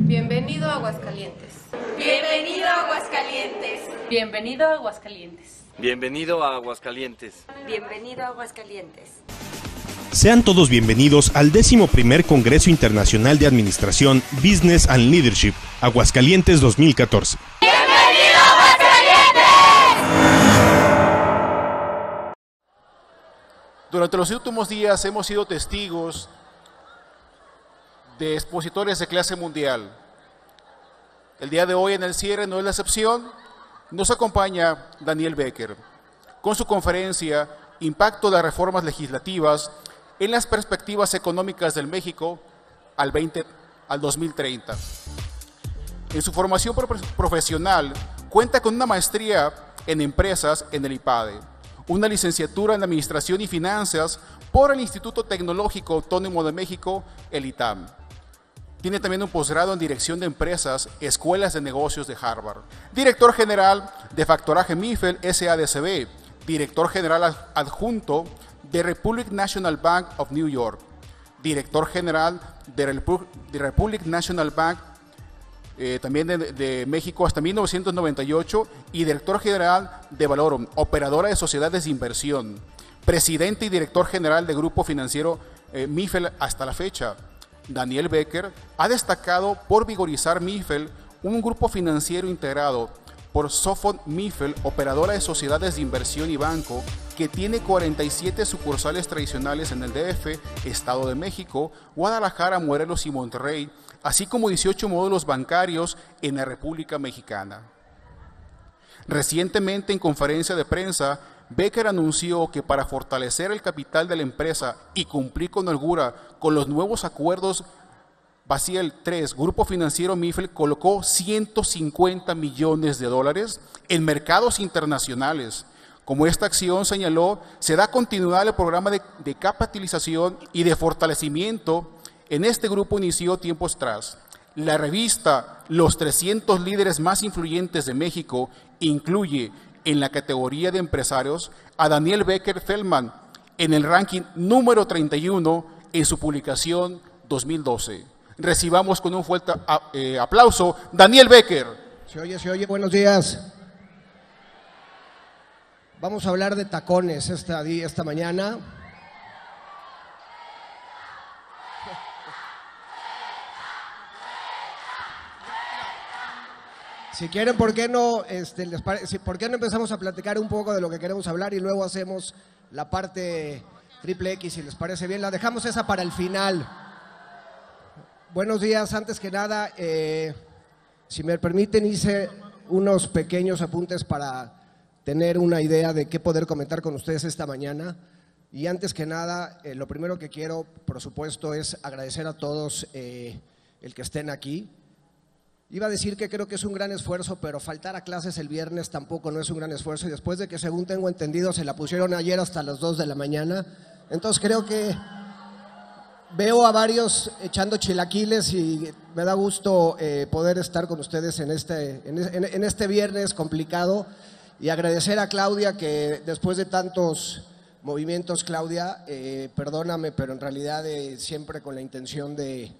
Bienvenido a Aguascalientes. Bienvenido a Aguascalientes. Bienvenido a Aguascalientes. Bienvenido a Aguascalientes. Bienvenido a Aguascalientes. Sean todos bienvenidos al 11º Congreso Internacional de Administración Business and Leadership, Aguascalientes 2014. ¡Bienvenido a Aguascalientes! Durante los últimos días hemos sido testigos de expositores de clase mundial. El día de hoy en el cierre no es la excepción. Nos acompaña Daniel Becker con su conferencia Impacto de las reformas legislativas en las perspectivas económicas del México al 2030. En su formación profesional cuenta con una maestría en empresas en el IPADE, una licenciatura en Administración y Finanzas por el Instituto Tecnológico Autónomo de México, el ITAM. Tiene también un posgrado en Dirección de Empresas, Escuelas de Negocios de Harvard. Director General de Factoraje Mifel SADCB, Director General Adjunto de Republic National Bank of New York, Director General de Republic National Bank también de México hasta 1998 y Director General de Valorum, operadora de sociedades de inversión, Presidente y Director General de Grupo Financiero Mifel hasta la fecha. Daniel Becker ha destacado por vigorizar Mifel, un grupo financiero integrado por Sofon Mifel, operadora de sociedades de inversión y banco, que tiene 47 sucursales tradicionales en el DF, Estado de México, Guadalajara, Morelos y Monterrey, así como 18 módulos bancarios en la República Mexicana. Recientemente, en conferencia de prensa, Becker anunció que para fortalecer el capital de la empresa y cumplir con holgura con los nuevos acuerdos Basel III, Grupo Financiero Mifel colocó $150 millones en mercados internacionales. Como esta acción señaló, se da continuidad al programa de capitalización y de fortalecimiento. En este grupo inició tiempos atrás. La revista Los 300 líderes más influyentes de México incluye en la categoría de empresarios a Daniel Becker Feldman en el ranking número 31 en su publicación 2012. Recibamos con un fuerte aplauso Daniel Becker. Se oye, buenos días. Vamos a hablar de tacones esta mañana. Si quieren, ¿por qué no empezamos a platicar un poco de lo que queremos hablar y luego hacemos la parte triple X, si les parece bien? La dejamos esa para el final. Buenos días, antes que nada, si me permiten, hice unos pequeños apuntes para tener una idea de qué poder comentar con ustedes esta mañana. Y antes que nada, lo primero que quiero, por supuesto, es agradecer a todos el que estén aquí. Iba a decir que creo que es un gran esfuerzo, pero faltar a clases el viernes tampoco no es un gran esfuerzo. Y después de que, según tengo entendido, se la pusieron ayer hasta las 2 de la mañana. Entonces creo que veo a varios echando chilaquiles y me da gusto poder estar con ustedes en este viernes complicado. Y agradecer a Claudia que después de tantos movimientos, Claudia, perdóname, pero en realidad siempre con la intención de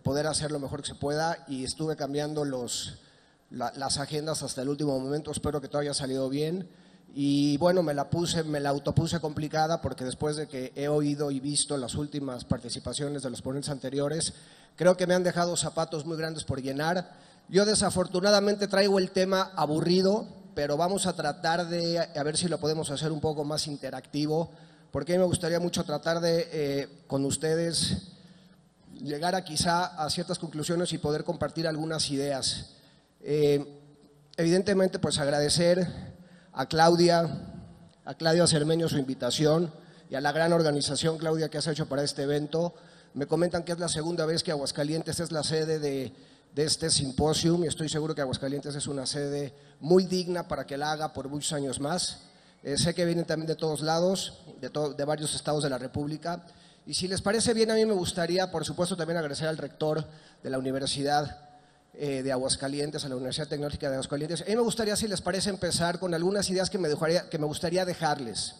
poder hacer lo mejor que se pueda, y estuve cambiando las agendas hasta el último momento. Espero que todo haya salido bien. Y bueno, me la autopuse complicada porque después de que he oído y visto las últimas participaciones de los ponentes anteriores, creo que me han dejado zapatos muy grandes por llenar. Yo desafortunadamente traigo el tema aburrido, pero vamos a tratar de a ver si lo podemos hacer un poco más interactivo, porque a mí me gustaría mucho tratar de con ustedes llegar quizá a ciertas conclusiones y poder compartir algunas ideas. Evidentemente, pues agradecer a Claudia Cermeño su invitación y a la gran organización, Claudia, que has hecho para este evento. Me comentan que es la segunda vez que Aguascalientes es la sede de este simposium, y estoy seguro que Aguascalientes es una sede muy digna para que la haga por muchos años más. Sé que vienen también de todos lados, de varios estados de la República. Y si les parece bien, a mí me gustaría, por supuesto, también agradecer al rector de la Universidad de Aguascalientes, a la Universidad Tecnológica de Aguascalientes. A mí me gustaría, si les parece, empezar con algunas ideas que me gustaría dejarles.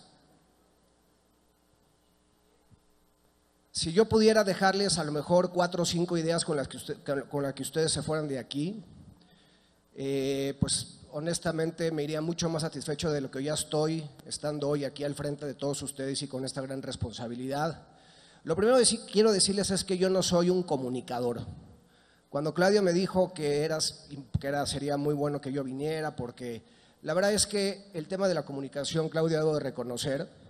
Si yo pudiera dejarles a lo mejor 4 o 5 ideas con las que ustedes se fueran de aquí, pues honestamente me iría mucho más satisfecho de lo que ya estoy, estando hoy aquí al frente de todos ustedes y con esta gran responsabilidad. Lo primero que quiero decirles es que yo no soy un comunicador. Cuando Claudio me dijo que sería muy bueno que yo viniera, porque la verdad es que el tema de la comunicación, Claudio, debo de reconocer,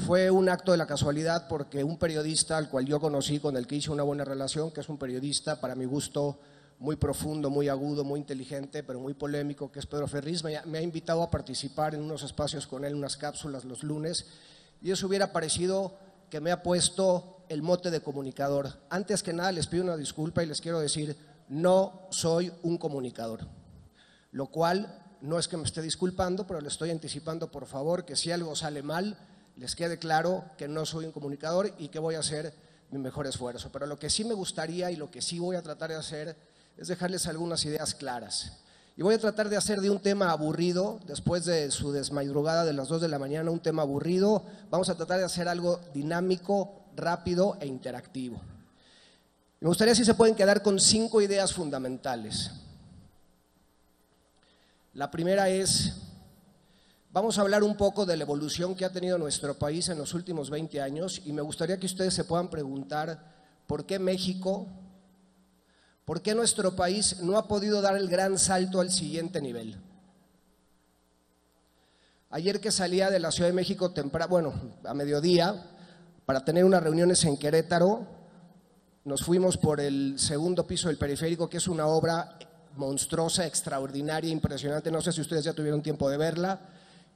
fue un acto de la casualidad, porque un periodista al cual yo conocí, con el que hice una buena relación, que es un periodista para mi gusto muy profundo, muy agudo, muy inteligente, pero muy polémico, que es Pedro Ferriz, me ha invitado a participar en unos espacios con él, unas cápsulas los lunes, y eso hubiera parecido que me ha puesto el mote de comunicador. Antes que nada les pido una disculpa y les quiero decir, no soy un comunicador, lo cual no es que me esté disculpando, pero le estoy anticipando, por favor, que si algo sale mal, les quede claro que no soy un comunicador y que voy a hacer mi mejor esfuerzo. Pero lo que sí me gustaría y lo que sí voy a tratar de hacer es dejarles algunas ideas claras. Y voy a tratar de hacer de un tema aburrido, después de su desmadrugada de las 2 de la mañana, un tema aburrido, vamos a tratar de hacer algo dinámico, rápido e interactivo. Me gustaría si se pueden quedar con 5 ideas fundamentales. La primera es, vamos a hablar un poco de la evolución que ha tenido nuestro país en los últimos 20 años y me gustaría que ustedes se puedan preguntar por qué México, por qué nuestro país no ha podido dar el gran salto al siguiente nivel. Ayer que salía de la Ciudad de México a mediodía, para tener unas reuniones en Querétaro, nos fuimos por el segundo piso del periférico, que es una obra monstruosa, extraordinaria, impresionante, no sé si ustedes ya tuvieron tiempo de verla,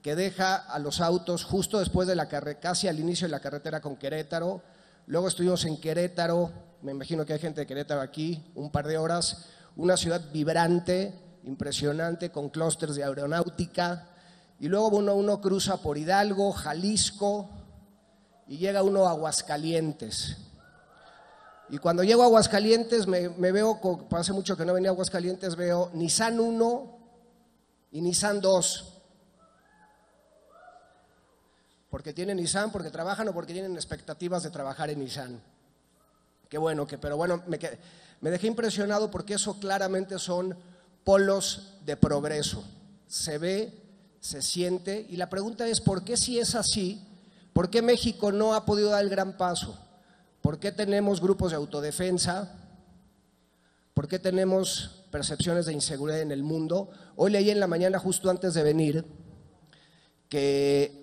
que deja a los autos justo después de casi al inicio de la carretera con Querétaro. Luego estuvimos en Querétaro, me imagino que hay gente de Querétaro aquí, un par de horas, una ciudad vibrante, impresionante, con clústeres de aeronáutica, y luego uno cruza por Hidalgo, Jalisco, y llega uno a Aguascalientes. Y cuando llego a Aguascalientes me veo, hace mucho que no venía a Aguascalientes, veo Nissan 1 y Nissan 2. Porque tienen Nissan, porque trabajan o porque tienen expectativas de trabajar en Nissan. Qué bueno, pero bueno, me dejé impresionado porque eso claramente son polos de progreso. Se ve, se siente, y la pregunta es, ¿por qué si es así? ¿Por qué México no ha podido dar el gran paso? ¿Por qué tenemos grupos de autodefensa? ¿Por qué tenemos percepciones de inseguridad en el mundo? Hoy leí en la mañana, justo antes de venir, que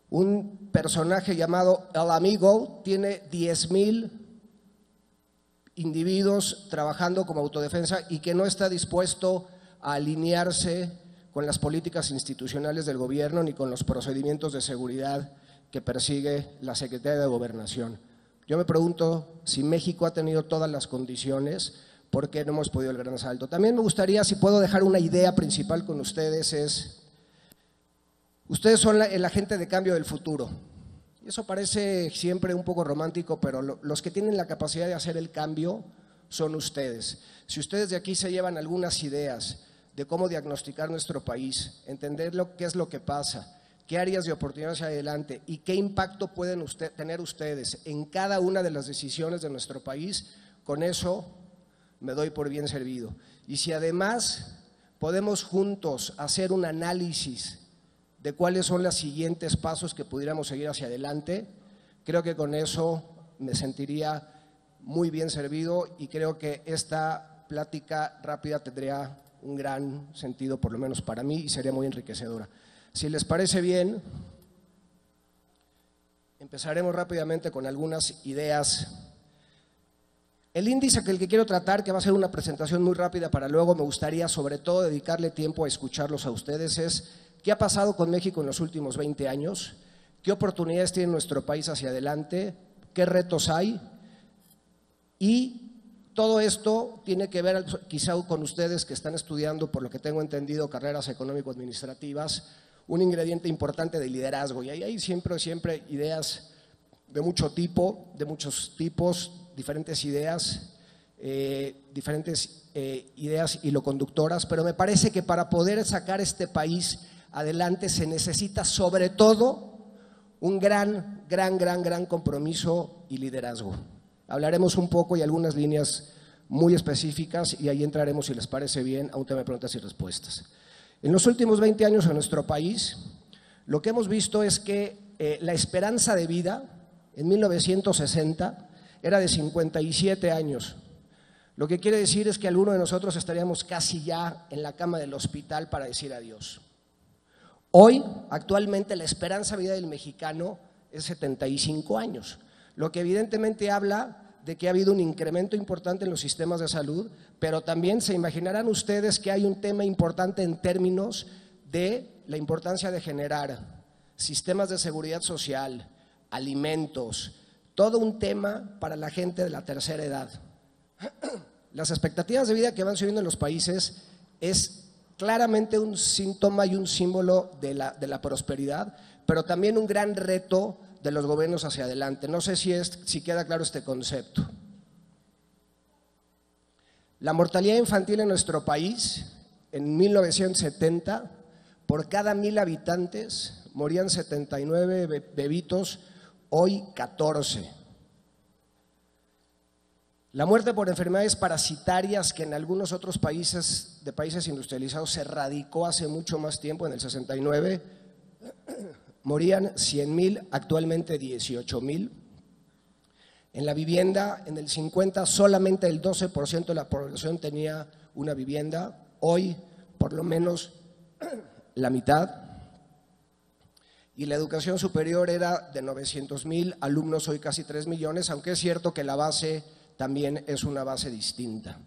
un personaje llamado El Amigo tiene 10,000 individuos trabajando como autodefensa y que no está dispuesto a alinearse con las políticas institucionales del gobierno ni con los procedimientos de seguridad que persigue la Secretaría de Gobernación. Yo me pregunto si México ha tenido todas las condiciones, ¿por qué no hemos podido el gran salto? También me gustaría, si puedo dejar una idea principal con ustedes, es, ustedes son el agente de cambio del futuro. Y eso parece siempre un poco romántico, pero los que tienen la capacidad de hacer el cambio son ustedes. Si ustedes de aquí se llevan algunas ideas de cómo diagnosticar nuestro país, entender qué es lo que pasa, qué áreas de oportunidad hacia adelante y qué impacto pueden tener ustedes en cada una de las decisiones de nuestro país, con eso me doy por bien servido. Y si además podemos juntos hacer un análisis de cuáles son los siguientes pasos que pudiéramos seguir hacia adelante, creo que con eso me sentiría muy bien servido y creo que esta plática rápida tendría un gran sentido, por lo menos para mí, y sería muy enriquecedora. Si les parece bien, empezaremos rápidamente con algunas ideas. El índice que quiero tratar, que va a ser una presentación muy rápida para luego, me gustaría sobre todo dedicarle tiempo a escucharlos a ustedes, es qué ha pasado con México en los últimos 20 años, qué oportunidades tiene nuestro país hacia adelante, qué retos hay, y todo esto tiene que ver quizá con ustedes que están estudiando, por lo que tengo entendido, carreras económico-administrativas, un ingrediente importante de liderazgo, y ahí hay siempre ideas de muchos tipos, diferentes ideas hiloconductoras, pero me parece que para poder sacar este país adelante se necesita sobre todo un gran compromiso y liderazgo. Hablaremos un poco y algunas líneas muy específicas y ahí entraremos, si les parece bien, a un tema de preguntas y respuestas. En los últimos 20 años en nuestro país, lo que hemos visto es que la esperanza de vida en 1960 era de 57 años. Lo que quiere decir es que algunos de nosotros estaríamos casi ya en la cama del hospital para decir adiós. Hoy, actualmente, la esperanza de vida del mexicano es 75 años, lo que evidentemente habla de que ha habido un incremento importante en los sistemas de salud, pero también se imaginarán ustedes que hay un tema importante en términos de la importancia de generar sistemas de seguridad social, alimentos, todo un tema para la gente de la tercera edad. Las expectativas de vida que van subiendo en los países es claramente un síntoma y un símbolo de la prosperidad, pero también un gran reto de los gobiernos hacia adelante. No sé si queda claro este concepto. La mortalidad infantil en nuestro país, en 1970, por cada 1,000 habitantes morían 79 bebitos, hoy 14. La muerte por enfermedades parasitarias, que en algunos otros países industrializados se erradicó hace mucho más tiempo, en el 69, morían 100,000, actualmente 18,000. En la vivienda, en el 50, solamente el 12% de la población tenía una vivienda, hoy por lo menos la mitad. Y la educación superior era de 900,000 alumnos, hoy casi 3 millones, aunque es cierto que la base también es una base distinta.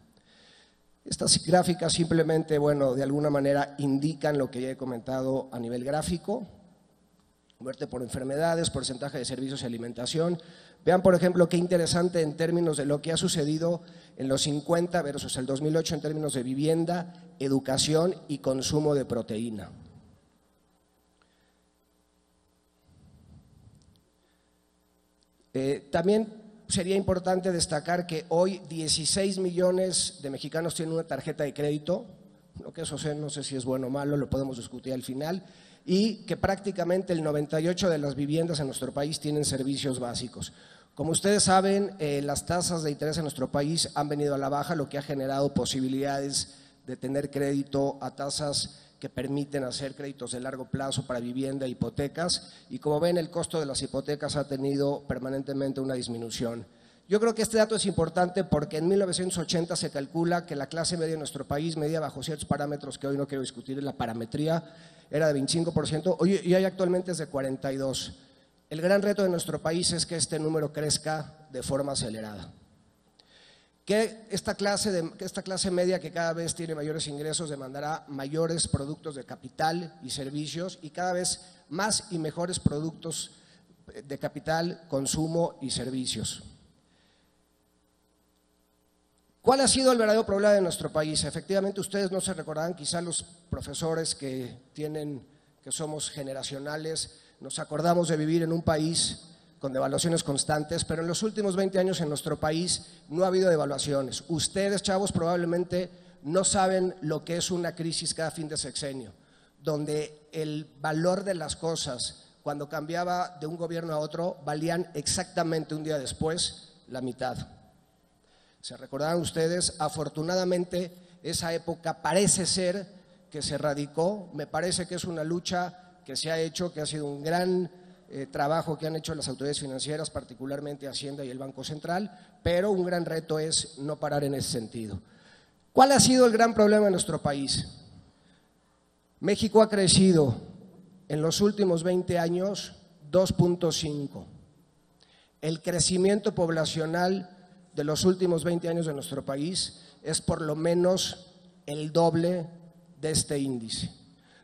Estas gráficas simplemente, de alguna manera indican lo que ya he comentado a nivel gráfico: muerte por enfermedades, porcentaje de servicios y alimentación. Vean, por ejemplo, qué interesante en términos de lo que ha sucedido en los 50 versus el 2008 en términos de vivienda, educación y consumo de proteína. También sería importante destacar que hoy 16 millones de mexicanos tienen una tarjeta de crédito, lo que eso no sé si es bueno o malo, lo podemos discutir al final, y que prácticamente el 98% de las viviendas en nuestro país tienen servicios básicos. Como ustedes saben, las tasas de interés en nuestro país han venido a la baja, lo que ha generado posibilidades de tener crédito a tasas que permiten hacer créditos de largo plazo para vivienda e hipotecas, y como ven, el costo de las hipotecas ha tenido permanentemente una disminución. Yo creo que este dato es importante porque en 1980 se calcula que la clase media en nuestro país, medida bajo ciertos parámetros que hoy no quiero discutir en la parametría, era de 25%, y hoy actualmente es de 42%. El gran reto de nuestro país es que este número crezca de forma acelerada. Que esta clase media, que cada vez tiene mayores ingresos, demandará mayores productos de capital y servicios, y cada vez más y mejores productos de capital, consumo y servicios. ¿Cuál ha sido el verdadero problema de nuestro país? Efectivamente, ustedes no se recordarán, quizá los profesores que somos generacionales, nos acordamos de vivir en un país con devaluaciones constantes, pero en los últimos 20 años en nuestro país no ha habido devaluaciones. Ustedes, chavos, probablemente no saben lo que es una crisis cada fin de sexenio, donde el valor de las cosas, cuando cambiaba de un gobierno a otro, valían exactamente un día después la mitad. Se recordarán ustedes, afortunadamente esa época parece ser que se erradicó. Me parece que es una lucha que se ha hecho, que ha sido un gran trabajo que han hecho las autoridades financieras, particularmente Hacienda y el Banco Central, pero un gran reto es no parar en ese sentido. ¿Cuál ha sido el gran problema en nuestro país? México ha crecido en los últimos 20 años 2.5. El crecimiento poblacional de los últimos 20 años de nuestro país es por lo menos el doble de este índice,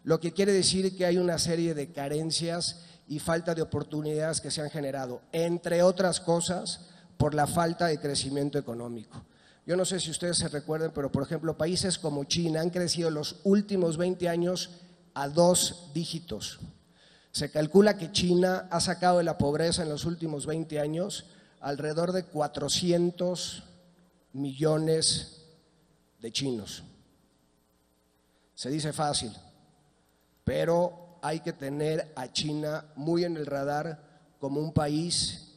lo que quiere decir que hay una serie de carencias y falta de oportunidades que se han generado, entre otras cosas, por la falta de crecimiento económico. Yo no sé si ustedes se recuerdan, pero por ejemplo, países como China han crecido los últimos 20 años a 2 dígitos. Se calcula que China ha sacado de la pobreza en los últimos 20 años alrededor de 400 millones de chinos. Se dice fácil, pero hay que tener a China muy en el radar como un país,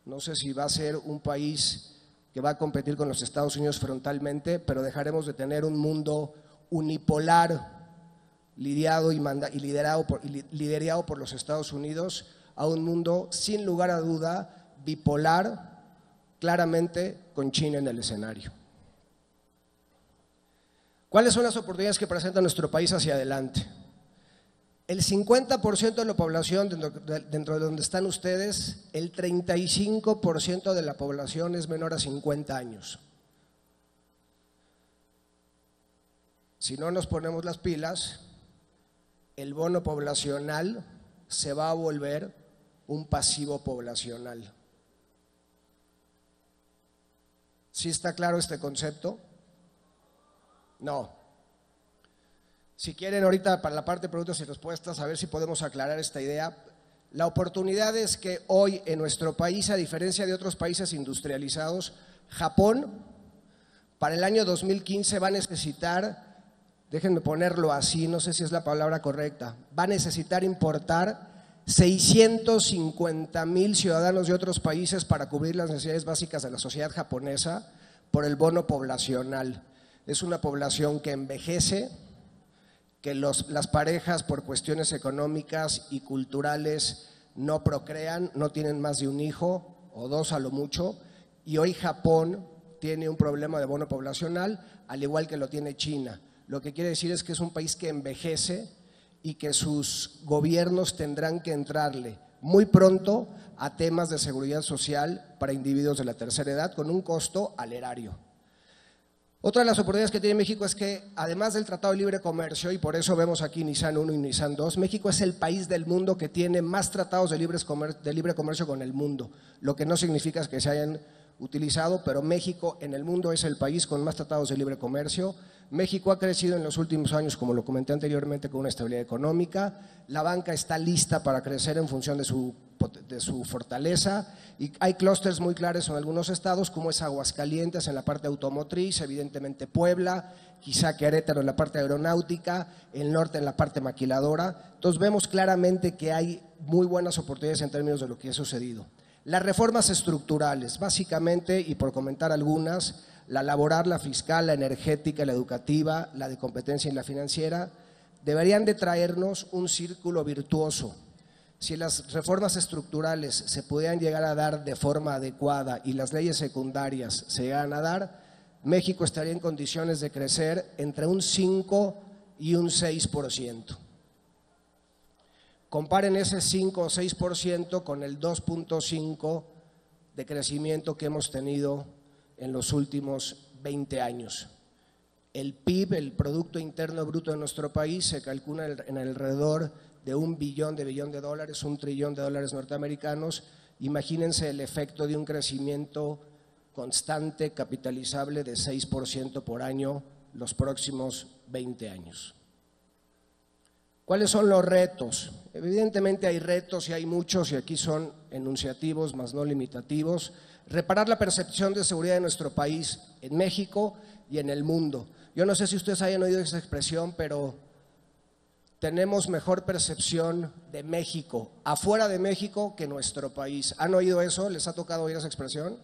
no sé si va a ser un país que va a competir con los Estados Unidos frontalmente, pero dejaremos de tener un mundo unipolar liderado por los Estados Unidos a un mundo sin lugar a duda bipolar, claramente con China en el escenario. ¿Cuáles son las oportunidades que presenta nuestro país hacia adelante? El 50% de la población dentro de donde están ustedes, el 35% de la población es menor a 50 años. Si no nos ponemos las pilas, el bono poblacional se va a volver un pasivo poblacional. ¿Sí está claro este concepto? No. Si quieren ahorita para la parte de preguntas y respuestas, a ver si podemos aclarar esta idea. La oportunidad es que hoy en nuestro país, a diferencia de otros países industrializados, Japón para el año 2015 va a necesitar, déjenme ponerlo así, no sé si es la palabra correcta, va a necesitar importar 650,000 ciudadanos de otros países para cubrir las necesidades básicas de la sociedad japonesa por el bono poblacional. Es una población que envejece, que las parejas por cuestiones económicas y culturales no procrean, no tienen más de un hijo o dos a lo mucho, y hoy Japón tiene un problema de bono poblacional, al igual que lo tiene China. Lo que quiere decir es que es un país que envejece y que sus gobiernos tendrán que entrarle muy pronto a temas de seguridad social para individuos de la tercera edad con un costo al erario. Otra de las oportunidades que tiene México es que, además del Tratado de Libre Comercio, y por eso vemos aquí Nissan 1 y Nissan 2, México es el país del mundo que tiene más tratados de libre comercio con el mundo, lo que no significa que se hayan utilizado, pero México en el mundo es el país con más tratados de libre comercio. México ha crecido en los últimos años, como lo comenté anteriormente, con una estabilidad económica. La banca está lista para crecer en función de su fortaleza, y hay clústeres muy claros en algunos estados, como es Aguascalientes en la parte automotriz, evidentemente Puebla, quizá Querétaro en la parte aeronáutica, el norte en la parte maquiladora. Entonces vemos claramente que hay muy buenas oportunidades en términos de lo que ha sucedido. Las reformas estructurales, básicamente, y por comentar algunas, la laboral, la fiscal, la energética, la educativa, la de competencia y la financiera, deberían de traernos un círculo virtuoso. Si las reformas estructurales se pudieran llegar a dar de forma adecuada y las leyes secundarias se llegan a dar, México estaría en condiciones de crecer entre un 5 y un 6%. Comparen ese 5 o 6% con el 2.5% de crecimiento que hemos tenido en los últimos 20 años. El PIB, el Producto Interno Bruto de nuestro país, se calcula en alrededor de $1 billón de dólares, $1 trillón de dólares norteamericanos. Imagínense el efecto de un crecimiento constante, capitalizable de 6% por año los próximos 20 años. ¿Cuáles son los retos? Evidentemente hay retos y hay muchos, y aquí son enunciativos más no limitativos. Reparar la percepción de seguridad de nuestro país en México y en el mundo. Yo no sé si ustedes hayan oído esa expresión, pero tenemos mejor percepción de México afuera de México que nuestro país. ¿Han oído eso? ¿Les ha tocado oír esa expresión?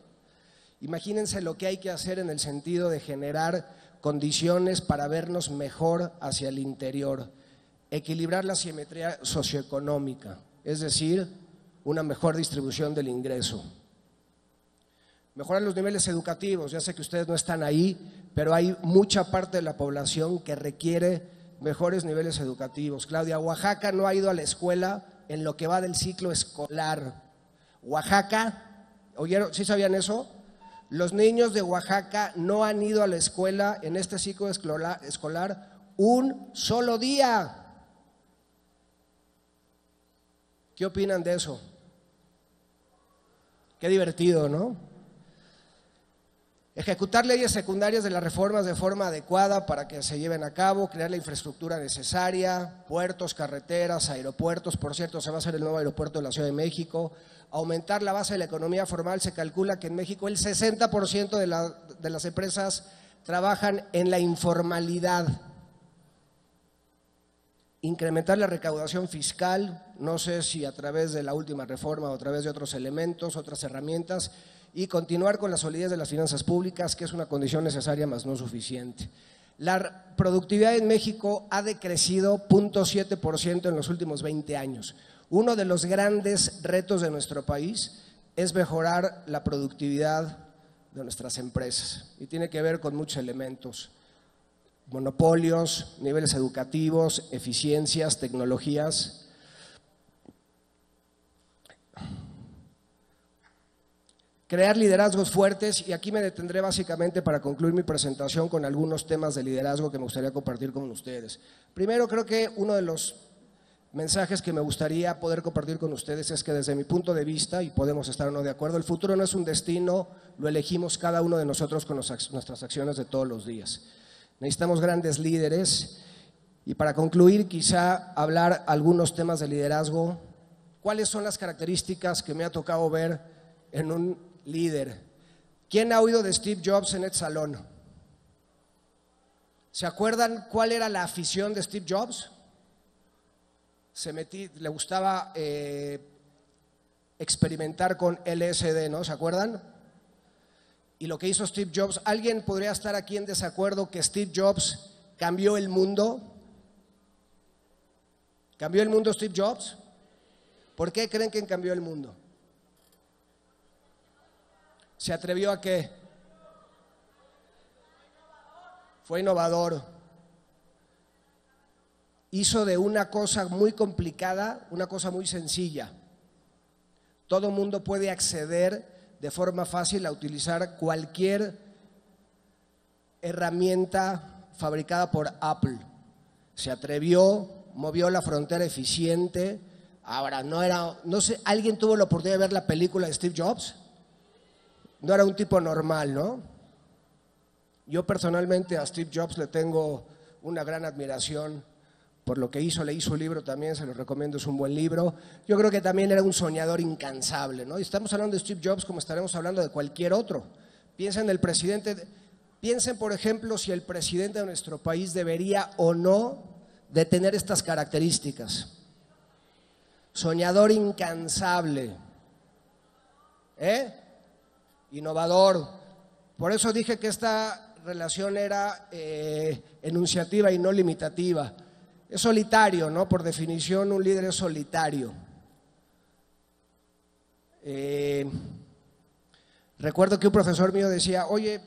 Imagínense lo que hay que hacer en el sentido de generar condiciones para vernos mejor hacia el interior. Equilibrar la simetría socioeconómica, es decir, una mejor distribución del ingreso. Mejorar los niveles educativos, ya sé que ustedes no están ahí, pero hay mucha parte de la población que requiere mejores niveles educativos. Claudia, Oaxaca no ha ido a la escuela en lo que va del ciclo escolar. Oaxaca, ¿oyeron? ¿Sí sabían eso? Los niños de Oaxaca no han ido a la escuela en este ciclo escolar un solo día. ¿Qué opinan de eso? Qué divertido, ¿no? Ejecutar leyes secundarias de las reformas de forma adecuada para que se lleven a cabo, crear la infraestructura necesaria, puertos, carreteras, aeropuertos. Por cierto, se va a hacer el nuevo aeropuerto de la Ciudad de México. Aumentar la base de la economía formal. Se calcula que en México el 60% de las empresas trabajan en la informalidad. incrementar la recaudación fiscal, no sé si a través de la última reforma o a través de otros elementos, otras herramientas, y continuar con la solidez de las finanzas públicas, que es una condición necesaria más no suficiente. La productividad en México ha decrecido 0.7% en los últimos 20 años. Uno de los grandes retos de nuestro país es mejorar la productividad de nuestras empresas y tiene que ver con muchos elementos: monopolios, niveles educativos, eficiencias, tecnologías. Crear liderazgos fuertes, y aquí me detendré básicamente para concluir mi presentación con algunos temas de liderazgo que me gustaría compartir con ustedes. Primero, creo que uno de los mensajes que me gustaría poder compartir con ustedes es que desde mi punto de vista, y podemos estar o no de acuerdo, el futuro no es un destino, lo elegimos cada uno de nosotros con nuestras acciones de todos los días. Necesitamos grandes líderes, y para concluir quizá hablar algunos temas de liderazgo. ¿Cuáles son las características que me ha tocado ver en un líder? ¿Quién ha oído de Steve Jobs en este salón? ¿Se acuerdan cuál era la afición de Steve Jobs? Le gustaba experimentar con LSD, ¿no? ¿Se acuerdan? Y lo que hizo Steve Jobs, ¿alguien podría estar aquí en desacuerdo que Steve Jobs cambió el mundo? ¿Cambió el mundo Steve Jobs? ¿Por qué creen que cambió el mundo? ¿Se atrevió a qué? Fue innovador. Hizo de una cosa muy complicada una cosa muy sencilla. Todo mundo puede acceder de forma fácil a utilizar cualquier herramienta fabricada por Apple. Se atrevió, movió la frontera eficiente. Ahora, no sé, ¿alguien tuvo la oportunidad de ver la película de Steve Jobs? No era un tipo normal, ¿no? Yo personalmente a Steve Jobs le tengo una gran admiración por lo que hizo. Leí su libro también, se lo recomiendo, es un buen libro. Yo creo que también era un soñador incansable, ¿no? Y estamos hablando de Steve Jobs como estaremos hablando de cualquier otro. Piensen en el presidente, piensen por ejemplo si el presidente de nuestro país debería o no de tener estas características. Soñador incansable, innovador. Por eso dije que esta relación era enunciativa y no limitativa. Es solitario, ¿no? Por definición, un líder es solitario. Recuerdo que un profesor mío decía, oye,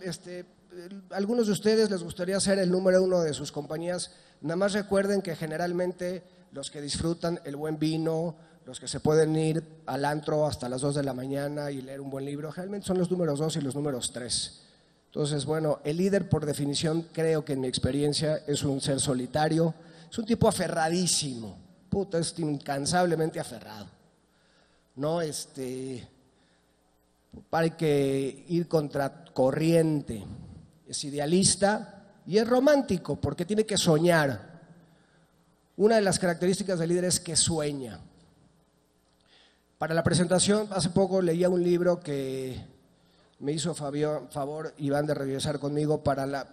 algunos de ustedes les gustaría ser el número uno de sus compañías. Nada más recuerden que generalmente los que disfrutan el buen vino, los que se pueden ir al antro hasta las 2 de la mañana y leer un buen libro, generalmente son los números 2 y los números 3. Entonces, bueno, el líder por definición, creo que en mi experiencia, es un ser solitario, es un tipo aferradísimo, es incansablemente aferrado. No, hay que ir contra corriente, es idealista y es romántico porque tiene que soñar. Una de las características del líder es que sueña. Para la presentación, hace poco leía un libro que me hizo favor Iván de revisar conmigo para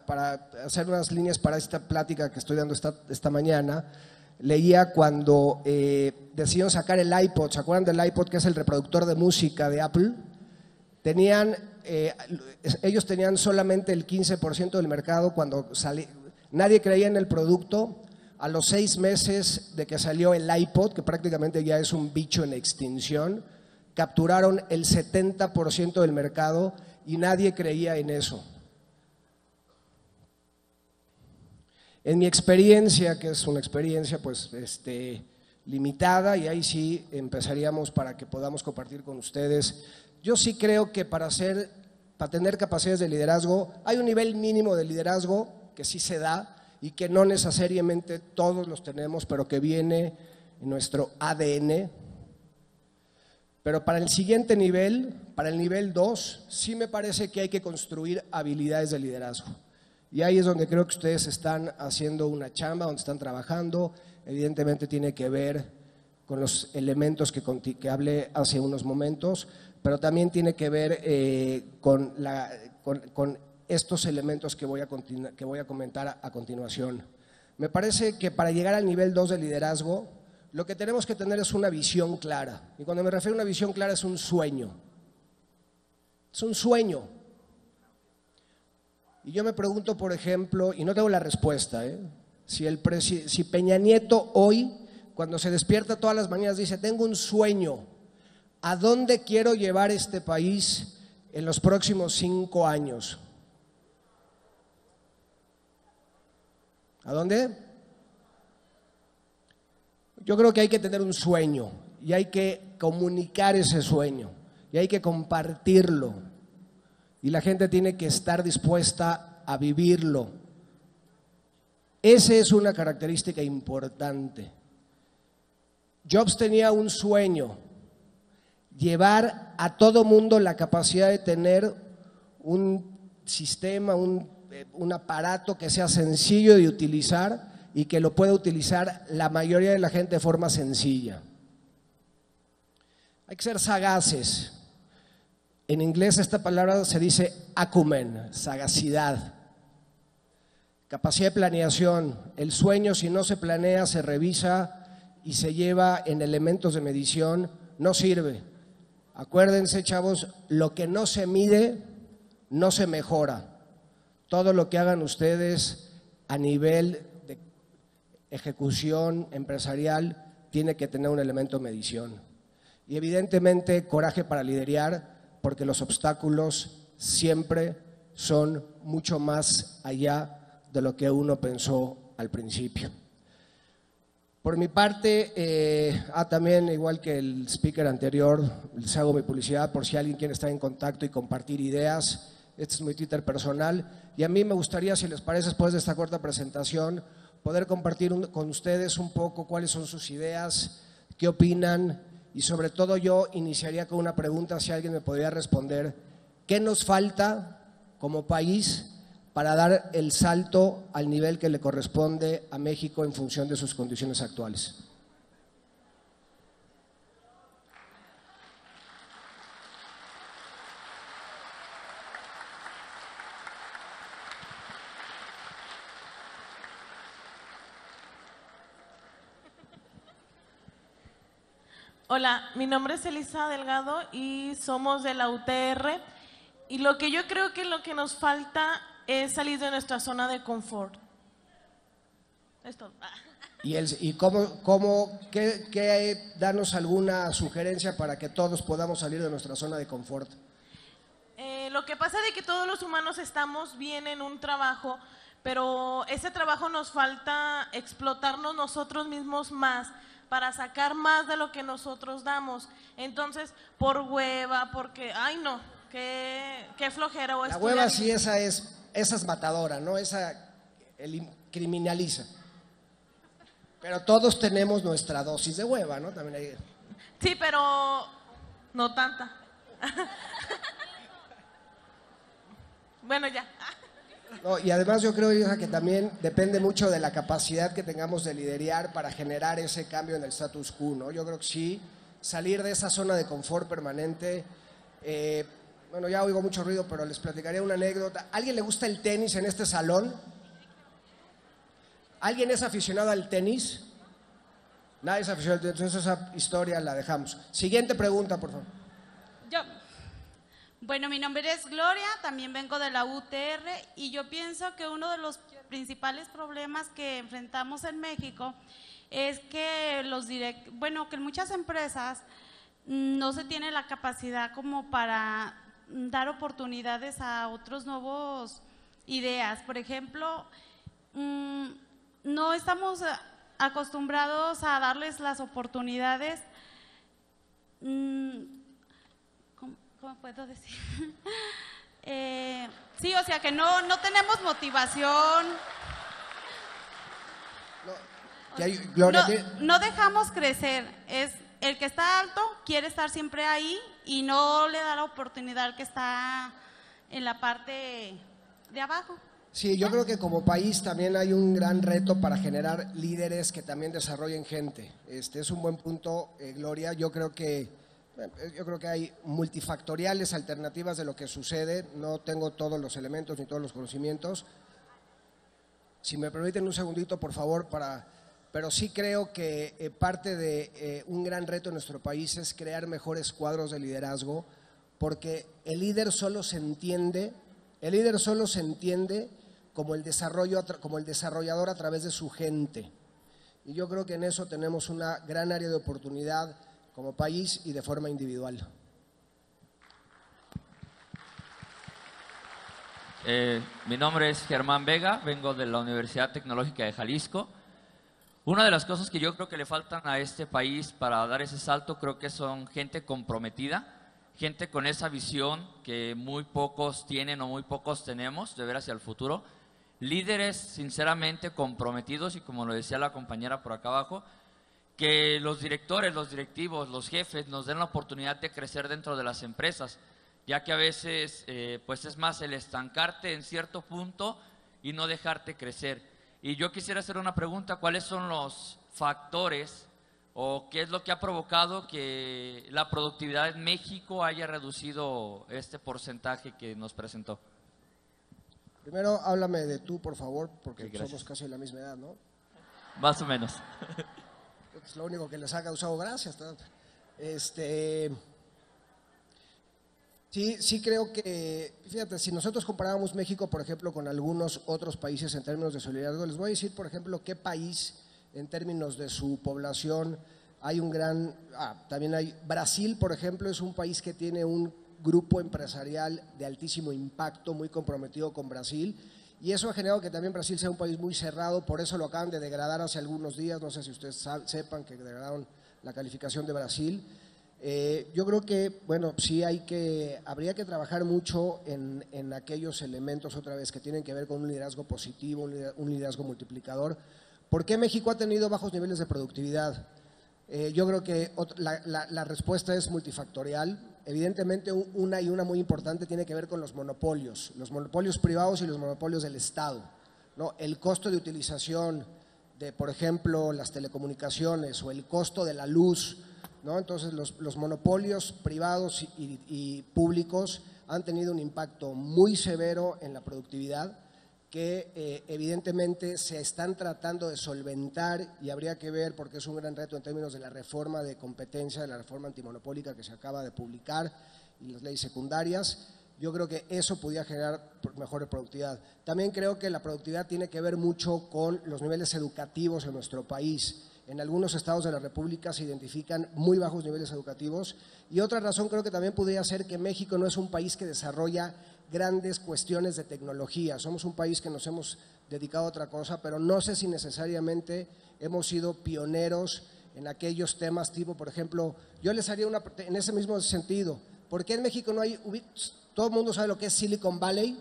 hacer unas líneas para esta plática que estoy dando esta mañana. Leía cuando decidieron sacar el iPod. ¿Se acuerdan del iPod, que es el reproductor de música de Apple? Ellos tenían solamente el 15% del mercado cuando nadie creía en el producto. A los 6 meses de que salió el iPod, que prácticamente ya es un bicho en extinción, capturaron el 70% del mercado y nadie creía en eso. En mi experiencia, que es una experiencia pues limitada, y ahí sí empezaríamos para que podamos compartir con ustedes, yo sí creo que para tener capacidades de liderazgo, hay un nivel mínimo de liderazgo que sí se da y que no necesariamente todos los tenemos, pero que viene en nuestro ADN. Pero para el siguiente nivel, para el nivel 2, sí me parece que hay que construir habilidades de liderazgo. Y ahí es donde creo que ustedes están haciendo una chamba, donde están trabajando. Evidentemente tiene que ver con los elementos que hablé hace unos momentos, pero también tiene que ver con estos elementos que voy a comentar a continuación. Me parece que para llegar al nivel 2 de liderazgo, lo que tenemos que tener es una visión clara. Y cuando me refiero a una visión clara es un sueño. Es un sueño. Y yo me pregunto, por ejemplo, y no tengo la respuesta, si Peña Nieto hoy, cuando se despierta todas las mañanas, dice, tengo un sueño, ¿a dónde quiero llevar este país en los próximos 5 años? ¿A dónde? Yo creo que hay que tener un sueño y hay que comunicar ese sueño y hay que compartirlo. Y la gente tiene que estar dispuesta a vivirlo. Esa es una característica importante. Jobs tenía un sueño, llevar a todo mundo la capacidad de tener un sistema, un aparato que sea sencillo de utilizar y que lo pueda utilizar la mayoría de la gente de forma sencilla. Hay que ser sagaces. En inglés esta palabra se dice acumen, sagacidad, capacidad de planeación. El sueño, si no se planea, se revisa y se lleva en elementos de medición, no sirve. Acuérdense, chavos, lo que no se mide, no se mejora. Todo lo que hagan ustedes a nivel de ejecución empresarial tiene que tener un elemento de medición. Y evidentemente coraje para liderar, porque los obstáculos siempre son mucho más allá de lo que uno pensó al principio. Por mi parte, también igual que el speaker anterior, les hago mi publicidad por si alguien quiere estar en contacto y compartir ideas. Este es mi Twitter personal y a mí me gustaría, si les parece, después de esta corta presentación, poder compartir con ustedes un poco cuáles son sus ideas, qué opinan. Y sobre todo yo iniciaría con una pregunta, si alguien me podría responder, ¿qué nos falta como país para dar el salto al nivel que le corresponde a México en función de sus condiciones actuales? Hola, mi nombre es Elisa Delgado y somos de la UTR y lo que yo creo que lo que nos falta es salir de nuestra zona de confort. Es todo. ¿Y danos alguna sugerencia para que todos podamos salir de nuestra zona de confort? Lo que pasa es que todos los humanos estamos bien en un trabajo, pero ese trabajo nos falta explotarnos nosotros mismos más, para sacar más de lo que nosotros damos. Entonces, por hueva, porque, ay no, qué flojera. O la hueva sí, esa es matadora, ¿no? Esa criminaliza. Pero todos tenemos nuestra dosis de hueva, ¿no? También hay... Sí, pero no tanta. Bueno, ya. No, y además yo creo, Elisa, que también depende mucho de la capacidad que tengamos de liderar para generar ese cambio en el status quo, ¿no? Yo creo que sí, salir de esa zona de confort permanente. Bueno, ya oigo mucho ruido, pero les platicaré una anécdota. ¿A alguien le gusta el tenis en este salón? ¿Alguien es aficionado al tenis? Nadie es aficionado al tenis, entonces esa historia la dejamos. Siguiente pregunta, por favor. Yo. Bueno, mi nombre es Gloria, también vengo de la UTR y yo pienso que uno de los principales problemas que enfrentamos en México es que que en muchas empresas no se tiene la capacidad como para dar oportunidades a otros nuevos ideas. Por ejemplo, no estamos acostumbrados a darles las oportunidades. ¿Cómo puedo decir? Sí, o sea que no tenemos motivación. No dejamos crecer. Es el que está alto quiere estar siempre ahí y no le da la oportunidad al que está en la parte de abajo. Sí, yo creo que como país también hay un gran reto para generar líderes que también desarrollen gente. Es un buen punto, Gloria. Yo creo que hay multifactoriales alternativas de lo que sucede. No tengo todos los elementos ni todos los conocimientos. Si me permiten un segundito, por favor, pero sí creo que parte de un gran reto en nuestro país es crear mejores cuadros de liderazgo, porque el líder solo se entiende como el desarrollador a través de su gente. Y yo creo que en eso tenemos una gran área de oportunidad como país y de forma individual. Mi nombre es Germán Vega, vengo de la Universidad Tecnológica de Jalisco. Una de las cosas que yo creo que le faltan a este país para dar ese salto, creo que son gente comprometida, gente con esa visión que muy pocos tienen o muy pocos tenemos de ver hacia el futuro. Líderes sinceramente comprometidos y, como lo decía la compañera por acá abajo, que los directores, los directivos, los jefes nos den la oportunidad de crecer dentro de las empresas, ya que a veces pues es más el estancarte en cierto punto y no dejarte crecer. Y yo quisiera hacer una pregunta: ¿cuáles son los factores o qué es lo que ha provocado que la productividad en México haya reducido este porcentaje que nos presentó? Primero, háblame de tú, por favor, porque Sí, somos casi de la misma edad, ¿no? Más o menos. Es lo único que les ha causado gracias. Sí creo que, fíjate, si nosotros comparábamos México, por ejemplo, con algunos otros países en términos de solidaridad, les voy a decir, por ejemplo, qué país en términos de su población hay un gran... también hay Brasil, por ejemplo, es un país que tiene un grupo empresarial de altísimo impacto, muy comprometido con Brasil, y eso ha generado que también Brasil sea un país muy cerrado. Por eso lo acaban de degradar hace algunos días, no sé si ustedes sepan que degradaron la calificación de Brasil. Yo creo que, bueno, sí habría que trabajar mucho en aquellos elementos, otra vez, que tienen que ver con un liderazgo positivo, un liderazgo multiplicador. ¿Por qué México ha tenido bajos niveles de productividad? Yo creo que la respuesta es multifactorial. Evidentemente, una muy importante tiene que ver con los monopolios privados y los monopolios del Estado, ¿no? El costo de utilización de, por ejemplo, las telecomunicaciones o el costo de la luz, ¿no? Entonces, los monopolios privados y públicos han tenido un impacto muy severo en la productividad, que evidentemente se están tratando de solventar, y habría que ver, porque es un gran reto en términos de la reforma de competencia, de la reforma antimonopólica que se acaba de publicar y las leyes secundarias. Yo creo que eso podría generar mejor productividad. También creo que la productividad tiene que ver mucho con los niveles educativos en nuestro país. En algunos estados de la República se identifican muy bajos niveles educativos, y otra razón creo que también podría ser que México no es un país que desarrolla grandes cuestiones de tecnología. Somos un país que nos hemos dedicado a otra cosa, pero no sé si necesariamente hemos sido pioneros en aquellos temas tipo, por ejemplo, yo les haría en ese mismo sentido, ¿por qué en México no hay, todo el mundo sabe lo que es Silicon Valley?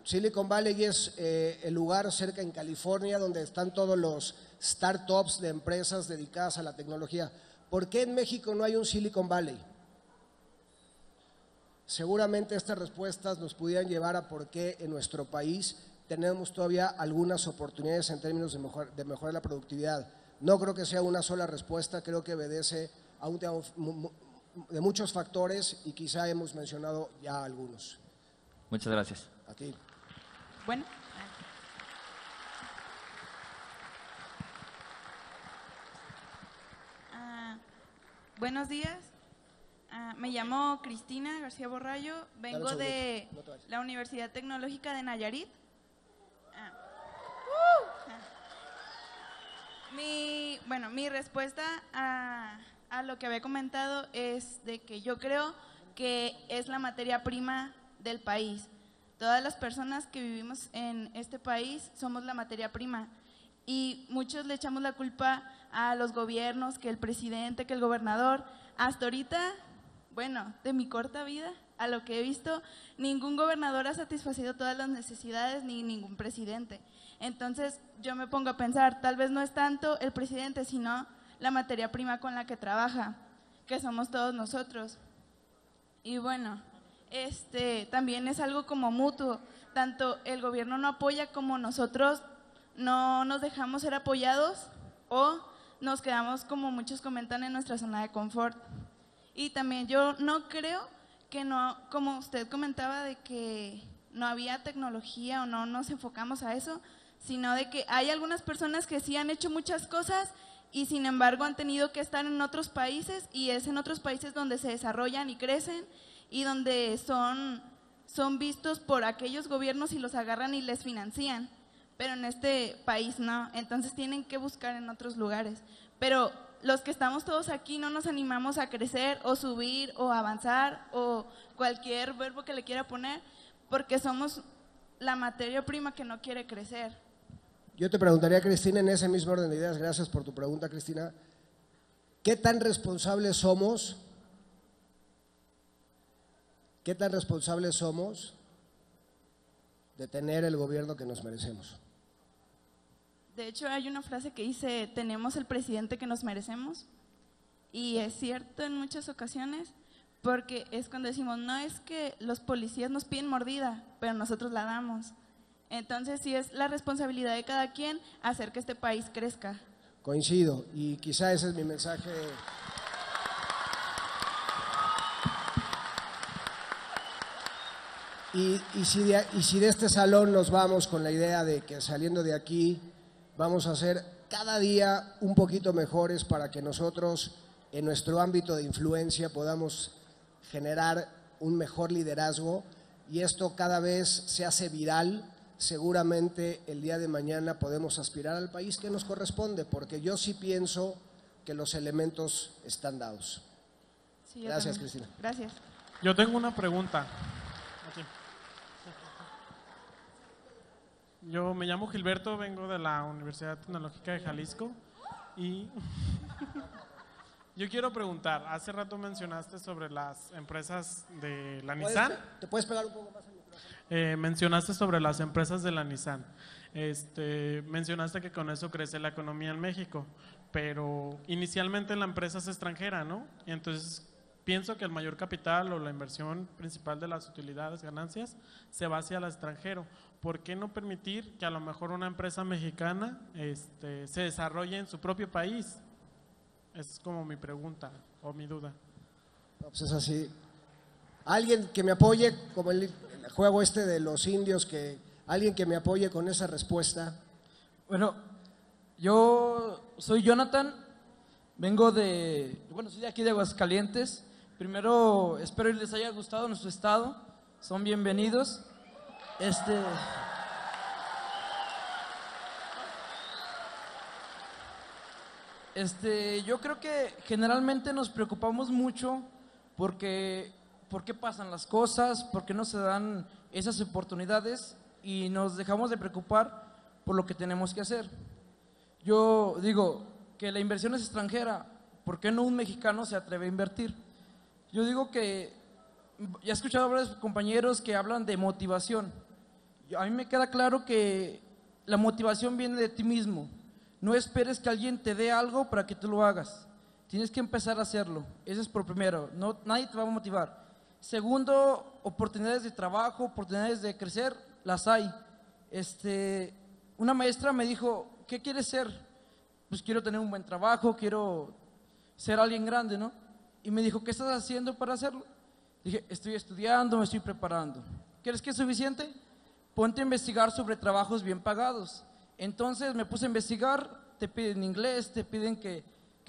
Silicon Valley es el lugar cerca en California donde están todos los startups de empresas dedicadas a la tecnología. ¿Por qué en México no hay un Silicon Valley? Seguramente estas respuestas nos pudieran llevar a por qué en nuestro país tenemos todavía algunas oportunidades en términos de mejorar la productividad. No creo que sea una sola respuesta, creo que obedece a un tema de muchos factores, y quizá hemos mencionado ya algunos. Muchas gracias. A ti. Bueno. Buenos días. Me llamo Cristina García Borrallo, vengo de la Universidad Tecnológica de Nayarit. Mi respuesta a lo que había comentado es de que yo creo que es la materia prima del país. Todas las personas que vivimos en este país somos la materia prima, y muchos le echamos la culpa a los gobiernos, que el presidente, que el gobernador. Hasta ahorita, bueno, de mi corta vida, a lo que he visto, ningún gobernador ha satisfacido todas las necesidades, ni ningún presidente. Entonces yo me pongo a pensar, tal vez no es tanto el presidente, sino la materia prima con la que trabaja, que somos todos nosotros. Y bueno, también es algo como mutuo, tanto el gobierno no apoya como nosotros no nos dejamos ser apoyados, o nos quedamos, como muchos comentan, en nuestra zona de confort. Y también yo no creo que no, como usted comentaba, de que no había tecnología o no nos enfocamos a eso, sino de que hay algunas personas que sí han hecho muchas cosas y sin embargo han tenido que estar en otros países, y es en otros países donde se desarrollan y crecen y donde son vistos por aquellos gobiernos y los agarran y les financian, pero en este país no, entonces tienen que buscar en otros lugares. Pero los que estamos todos aquí no nos animamos a crecer o subir o avanzar o cualquier verbo que le quiera poner, porque somos la materia prima que no quiere crecer. Yo te preguntaría, Cristina, en ese mismo orden de ideas, gracias por tu pregunta, Cristina, ¿qué tan responsables somos? ¿Qué tan responsables somos de tener el gobierno que nos merecemos? De hecho, hay una frase que dice, tenemos el presidente que nos merecemos, y es cierto en muchas ocasiones, porque es cuando decimos, no es que los policías nos piden mordida, pero nosotros la damos. Entonces sí es la responsabilidad de cada quien hacer que este país crezca. Coincido, y quizá ese es mi mensaje. Y si de este salón nos vamos con la idea de que saliendo de aquí vamos a ser cada día un poquito mejores para que nosotros en nuestro ámbito de influencia podamos generar un mejor liderazgo, y esto cada vez se hace viral, seguramente el día de mañana podemos aspirar al país que nos corresponde, porque yo sí pienso que los elementos están dados. Sí, gracias, Cristina. Gracias. Yo tengo una pregunta. Aquí. Yo me llamo Gilberto, vengo de la Universidad Tecnológica de Jalisco y yo quiero preguntar, hace rato mencionaste sobre las empresas de la Nissan. ¿Te puedes pegar un poco más al micrófono? Mencionaste sobre las empresas de la Nissan. Mencionaste que con eso crece la economía en México, pero inicialmente la empresa es extranjera, ¿no? Y entonces pienso que el mayor capital o la inversión principal de las utilidades, ganancias, se va hacia el extranjero. ¿Por qué no permitir que a lo mejor una empresa mexicana se desarrolle en su propio país? Esa es como mi pregunta o mi duda. No, pues es así. Alguien que me apoye, como el juego de los indios, alguien que me apoye con esa respuesta. Bueno, yo soy Jonathan, soy de aquí de Aguascalientes. Primero, espero que les haya gustado nuestro estado, son bienvenidos. Yo creo que generalmente nos preocupamos mucho por qué pasan las cosas, por qué no se dan esas oportunidades y nos dejamos de preocupar por lo que tenemos que hacer. Yo digo que la inversión es extranjera, ¿por qué no un mexicano se atreve a invertir? Yo digo que, ya he escuchado a varios compañeros que hablan de motivación. A mí me queda claro que la motivación viene de ti mismo. No esperes que alguien te dé algo para que tú lo hagas. Tienes que empezar a hacerlo. Eso es por primero. Nadie te va a motivar. Segundo, oportunidades de trabajo, oportunidades de crecer, las hay. Una maestra me dijo, ¿qué quieres ser? Pues quiero tener un buen trabajo, quiero ser alguien grande, ¿no? Y me dijo, ¿qué estás haciendo para hacerlo? Dije, estoy estudiando, me estoy preparando. ¿Crees que es suficiente? Ponte a investigar sobre trabajos bien pagados. Entonces me puse a investigar, te piden inglés, te piden que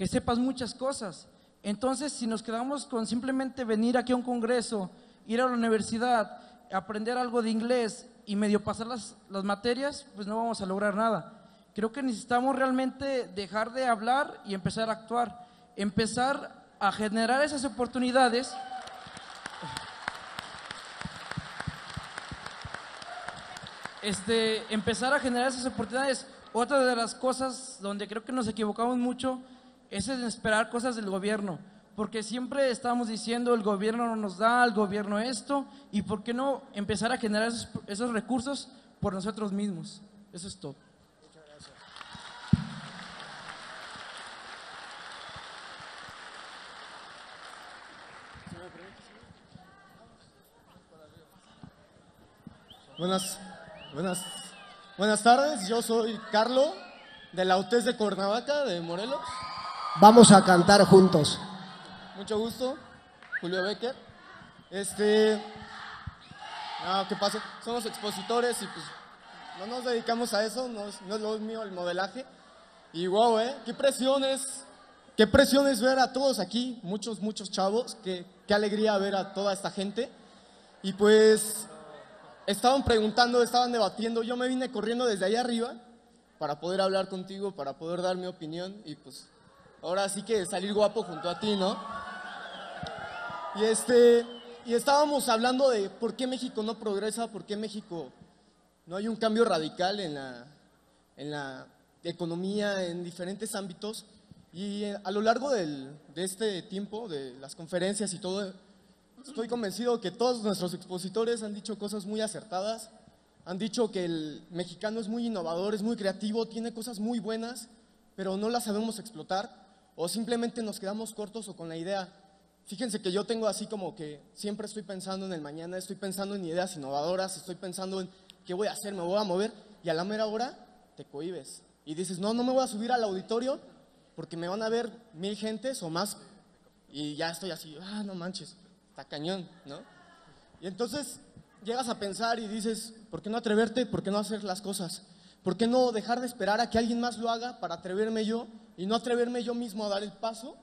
sepas muchas cosas. Entonces, si nos quedamos con simplemente venir aquí a un congreso, ir a la universidad, aprender algo de inglés y medio pasar las materias, pues no vamos a lograr nada. Creo que necesitamos realmente dejar de hablar y empezar a actuar, empezar a generar esas oportunidades. Empezar a generar esas oportunidades. Otra de las cosas donde creo que nos equivocamos mucho es en esperar cosas del gobierno, porque siempre estamos diciendo el gobierno no nos da, el gobierno esto, y por qué no empezar a generar esos recursos por nosotros mismos. Eso es todo. Muchas gracias. Buenas tardes, yo soy Carlo, de la UTES de Cuernavaca, de Morelos. Vamos a cantar juntos. Mucho gusto, Julio Becker. No, ¿qué pasa? Somos expositores y pues no nos dedicamos a eso, no es lo mío el modelaje. Y wow, qué presión es ver a todos aquí, muchos chavos, qué alegría ver a toda esta gente. Y pues estaban preguntando, estaban debatiendo, yo me vine corriendo desde allá arriba para poder hablar contigo, para poder dar mi opinión y pues ahora sí que salir guapo junto a ti, ¿no? Y estábamos hablando de por qué México no progresa, por qué México no hay un cambio radical en la economía, en diferentes ámbitos. Y a lo largo de este tiempo, de las conferencias y todo, estoy convencido que todos nuestros expositores han dicho cosas muy acertadas, han dicho que el mexicano es muy innovador, es muy creativo, tiene cosas muy buenas, pero no las sabemos explotar o simplemente nos quedamos cortos o con la idea. Fíjense que yo tengo así como que siempre estoy pensando en el mañana, estoy pensando en ideas innovadoras, estoy pensando en qué voy a hacer, me voy a mover y a la mera hora te cohibes y dices, no me voy a subir al auditorio porque me van a ver 1000 gentes o más y ya estoy así, no manches, está cañón, ¿no? Y entonces llegas a pensar y dices, ¿por qué no atreverte? ¿Por qué no hacer las cosas? ¿Por qué no dejar de esperar a que alguien más lo haga para atreverme yo y no atreverme yo mismo a dar el paso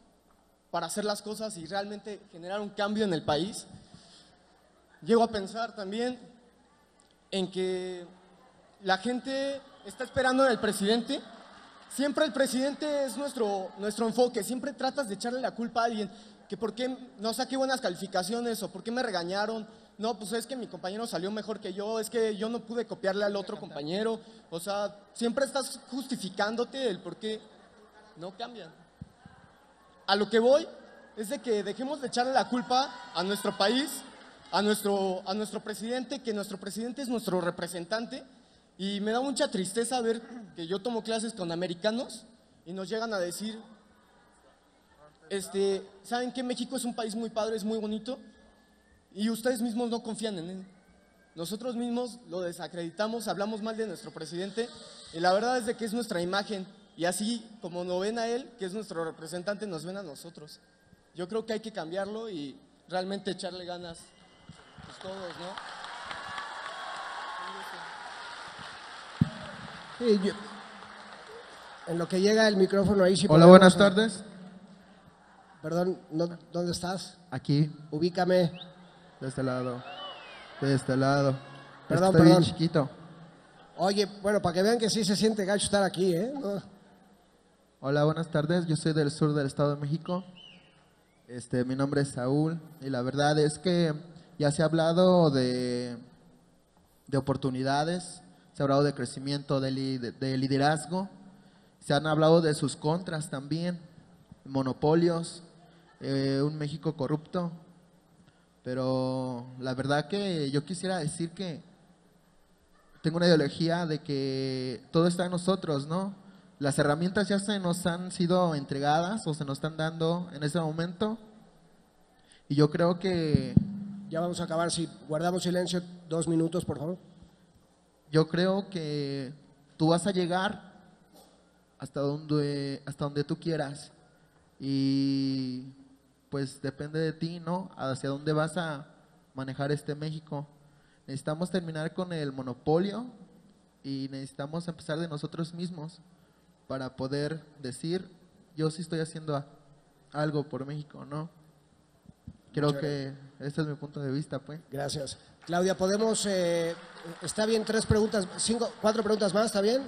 para hacer las cosas y realmente generar un cambio en el país? Llego a pensar también en que la gente está esperando en el presidente. Siempre el presidente es nuestro enfoque, siempre tratas de echarle la culpa a alguien, que por qué no saqué buenas calificaciones o por qué me regañaron. No, pues es que mi compañero salió mejor que yo, es que yo no pude copiarle al otro compañero. O sea, siempre estás justificándote el por qué no cambian. A lo que voy es de que dejemos de echarle la culpa a nuestro país, a nuestro presidente, que nuestro presidente es nuestro representante. Y me da mucha tristeza ver que yo tomo clases con americanos y nos llegan a decir, ¿saben qué? México es un país muy padre, es muy bonito y ustedes mismos no confían en él. Nosotros mismos lo desacreditamos, hablamos mal de nuestro presidente y la verdad es de que es nuestra imagen y así como lo ven a él, que es nuestro representante, nos ven a nosotros. Yo creo que hay que cambiarlo y realmente echarle ganas pues todos, ¿no? Sí, en lo que llega el micrófono ahí sí. Hola, buenas tardes. Perdón, ¿dónde estás? Aquí. Ubícame. De este lado. De este lado. Perdón, Estoy perdón. chiquito. Oye, bueno, para que vean que sí se siente gacho estar aquí, ¿eh? No. Hola, buenas tardes. Yo soy del sur del Estado de México. Mi nombre es Saúl y la verdad es que ya se ha hablado de oportunidades, se ha hablado de crecimiento, de liderazgo, se han hablado de sus contras también, monopolios, un México corrupto, pero la verdad que yo quisiera decir que tengo una ideología de que todo está en nosotros, ¿no? Las herramientas ya se nos han sido entregadas o se nos están dando en ese momento y yo creo que... Ya vamos a acabar, si guardamos silencio 2 minutos, por favor. Yo creo que tú vas a llegar hasta donde tú quieras y pues depende de ti, ¿no? Hacia dónde vas a manejar este México. Necesitamos terminar con el monopolio y necesitamos empezar de nosotros mismos para poder decir, yo sí estoy haciendo algo por México, ¿no? Creo que este es mi punto de vista, pues. Gracias. Claudia, podemos, está bien, 4 preguntas más, ¿está bien?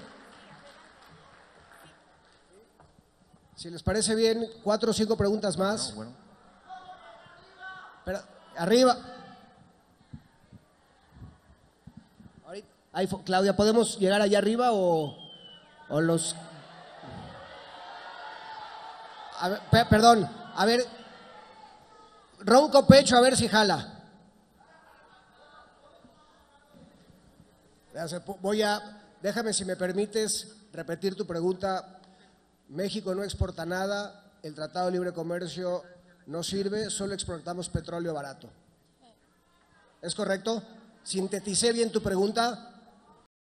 Si les parece bien, 4 o 5 preguntas más. No, bueno. Pero, arriba. Ahí, Claudia, ¿podemos llegar allá arriba o los... A ver, perdón, a ver, ronco pecho, a ver si jala. Gracias. Déjame, si me permites, repetir tu pregunta. México no exporta nada, el Tratado de Libre Comercio no sirve, solo exportamos petróleo barato. ¿Es correcto? ¿Sinteticé bien tu pregunta?